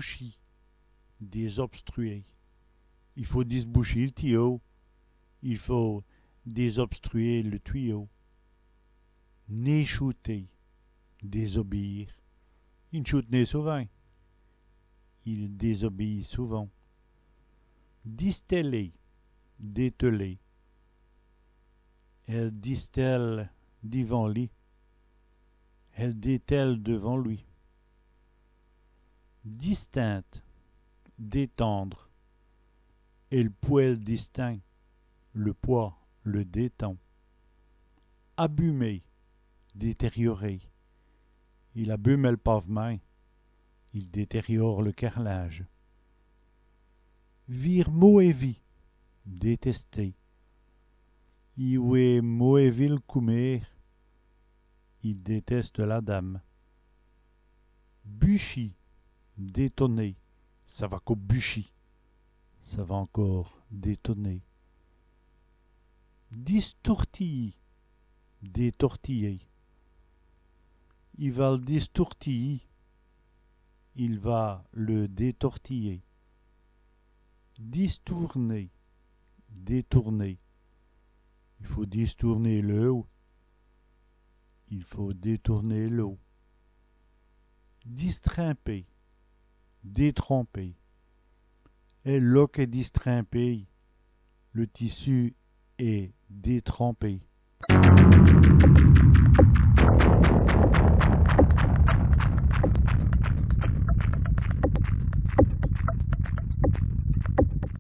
désboucher, désobstruer. Il faut désboucher le tuyau. Il faut désobstruer le tuyau. N'échouter, désobéir. Il n'échoute pas souvent. Il désobéit souvent. Disteller, dételer. Elle distelle devant lui. Elle dételle devant lui. Distinte, détendre. Et le poêle distinct, le poids le détend. Abîmer, détériorer. Il abîme le pavement, il détériore le carrelage. Vir moevi, détester. Iwe moevil coumer, il déteste la dame. Buchi, détonner, ça va qu'au buchi, ça va encore détonner. Distourtiller, détortiller. Il va le distourtiller, il va le détortiller. Distourner, détourner. Il faut distourner l'eau, il faut détourner l'eau. Distrimper, détremper. Et l'eau qui est distrimpée, le tissu est détrempé.